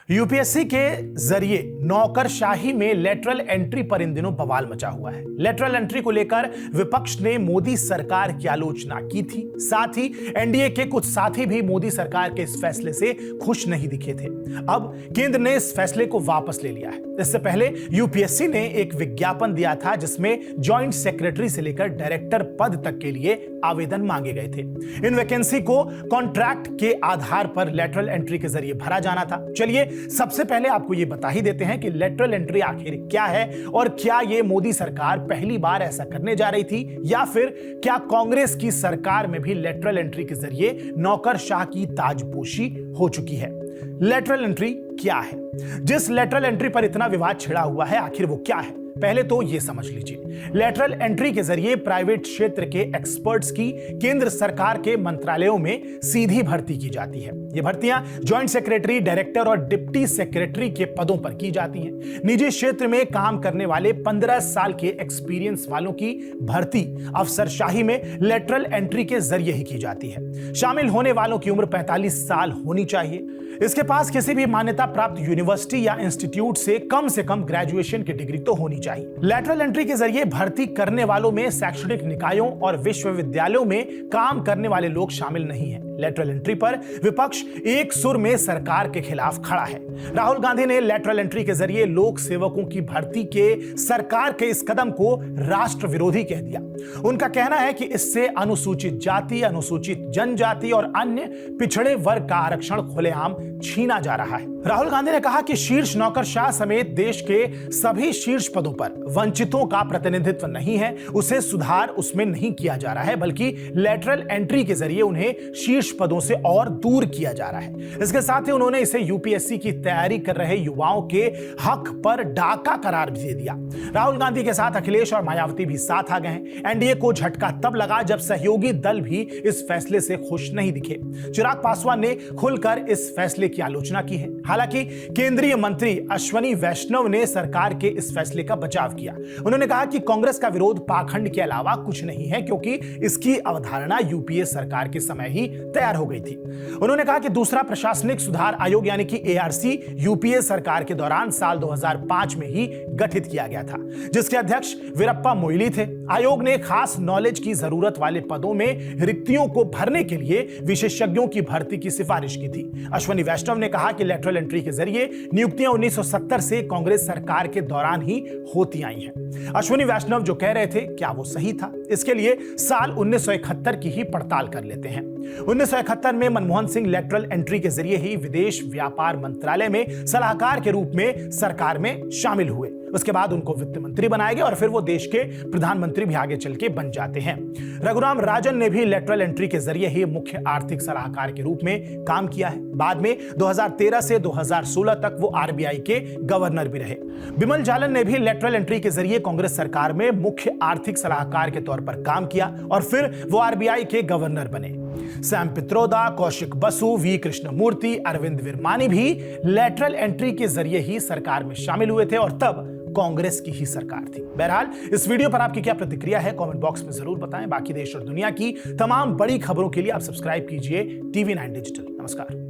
UPSC के जरिए नौकरशाही में लेटरल एंट्री पर इन दिनों बवाल मचा हुआ है। लेटरल एंट्री को लेकर विपक्ष ने मोदी सरकार की आलोचना की थी। साथ ही एनडीए के कुछ साथी भी मोदी सरकार के इस फैसले से खुश नहीं दिखे थे। अब केंद्र ने इस फैसले को वापस ले लिया है। इससे पहले यूपीएससी ने एक विज्ञापन दिया था जिसमें जॉइंट सेक्रेटरी से लेकर डायरेक्टर पद तक के लिए आवेदन मांगे गए थे। इन वैकेंसी को कॉन्ट्रैक्ट के आधार पर लेटरल एंट्री के जरिए भरा जाना था। चलिए सबसे पहले आपको यह बता ही देते हैं कि लेटरल एंट्री आखिर क्या है और क्या यह मोदी सरकार पहली बार ऐसा करने जा रही थी या फिर क्या कांग्रेस की सरकार में भी लेटरल एंट्री के जरिए नौकरशाह की ताजपोशी हो चुकी है। लेटरल एंट्री क्या है? जिस लेटरल एंट्री पर इतना विवाद छिड़ा हुआ है आखिर वो क्या है? पहले तो यह समझ लीजिए, लेटरल एंट्री के जरिए प्राइवेट क्षेत्र के एक्सपर्ट्स की केंद्र सरकार के मंत्रालयों में सीधी भर्ती की जाती है। ये भर्तियां जॉइंट सेक्रेटरी, डायरेक्टर और डिप्टी सेक्रेटरी के पदों पर की जाती हैं। निजी क्षेत्र में काम करने वाले 15 साल के एक्सपीरियंस वालों की भर्ती अफसरशाही में लेटरल एंट्री के जरिए ही की जाती है। शामिल होने वालों की उम्र 45 साल होनी चाहिए। इसके पास किसी भी मान्यता प्राप्त यूनिवर्सिटी या इंस्टीट्यूट से कम ग्रेजुएशन की डिग्री तो होनी चाहिए। लेटरल एंट्री के जरिए भर्ती करने वालों में शैक्षणिक निकायों और विश्वविद्यालयों में काम करने वाले लोग शामिल नहीं हैं। लेटरल एंट्री पर विपक्ष एक सुर में सरकार के खिलाफ खड़ा है। राहुल गांधी ने लेटरल एंट्री के जरिए लोक सेवकों की भर्ती के सरकार के इस कदम को राष्ट्र विरोधी कह दिया। उनका कहना है कि इससे अनुसूचित जाति, अनुसूचित जनजाति और अन्य पिछड़े वर्ग का आरक्षण खुलेआम छीना जा रहा है। राहुल गांधी ने कहा कि शीर्ष नौकरशाह समेत देश के सभी शीर्ष पदों पर वंचितों का प्रतिनिधित्व नहीं है, उसे सुधार उसमें नहीं किया जा रहा है, बल्कि लेटरल एंट्री के जरिए उन्हें शीर्ष पदों से और दूर किया जा रहा है। इसके साथ ही उन्होंने इसे यूपीएससी की तैयारी कर रहे युवाओं के हक पर डाका करार भी दे दिया। राहुल गांधी के साथ अखिलेश और मायावती भी साथ आ गए हैं। एनडीए को झटका तब लगा जब सहयोगी दल भी इस फैसले से खुश नहीं दिखे। चिराग पासवान ने खुलकर इस फैसले की आलोचना की है। हालांकि केंद्रीय मंत्री अश्वनी वैष्णव ने सरकार के इस फैसले का बचाव किया। उन्होंने कहा कि कांग्रेस का विरोध पाखंड के अलावा कुछ नहीं है, क्योंकि इसकी अवधारणा यूपीए सरकार के समय ही तैयार हो गई थी। उन्होंने कहा कि दूसरा प्रशासनिक सुधार आयोग यानी कि एआरसी यूपीए सरकार के दौरान साल 2005 में ही गठित किया गया था, जिसके अध्यक्ष वीरप्पा मोइली थे। आयोग ने खास नॉलेज की जरूरत वाले पदों में रिक्तियों को भरने के लिए विशेषज्ञों की भर्ती की सिफारिश की थी। अश्वनी वैष्णव ने कहा कि लेटरल एंट्री के जरिए नियुक्तियां 1970 से कांग्रेस सरकार के दौरान ही होती आई हैं। अश्वनी वैष्णव जो कह रहे थे क्या वो सही था? इसके लिए साल 1971 की ही पड़ताल कर लेते हैं। 1971 में मनमोहन सिंह लेटरल एंट्री के जरिए ही विदेश व्यापार मंत्रालय में सलाहकार के रूप में सरकार में शामिल हुए। उसके बाद उनको वित्त मंत्री बनाया गया और फिर वो देश के प्रधानमंत्री भी आगे चल के बन जाते हैं। रघुराम राजन ने भी लेटरल एंट्री के जरिए ही मुख्य आर्थिक सलाहकार के रूप में काम किया है। बाद में 2013 से 2016 तक वो आरबीआई के गवर्नर भी रहे। बिमल जालन ने भी लेटरल एंट्री के जरिए कांग्रेस सरकार में मुख्य आर्थिक सलाहकार के तौर पर काम किया और फिर वो आरबीआई के गवर्नर बने। सैम पित्रोदा, कौशिक बसु, वी कृष्णमूर्ति, अरविंद विरमानी भी लेटरल एंट्री के जरिए ही सरकार में शामिल हुए थे और तब कांग्रेस की ही सरकार थी। बहरहाल इस वीडियो पर आपकी क्या प्रतिक्रिया है कमेंट बॉक्स में जरूर बताएं। बाकी देश और दुनिया की तमाम बड़ी खबरों के लिए आप सब्सक्राइब कीजिए TV9 डिजिटल। नमस्कार।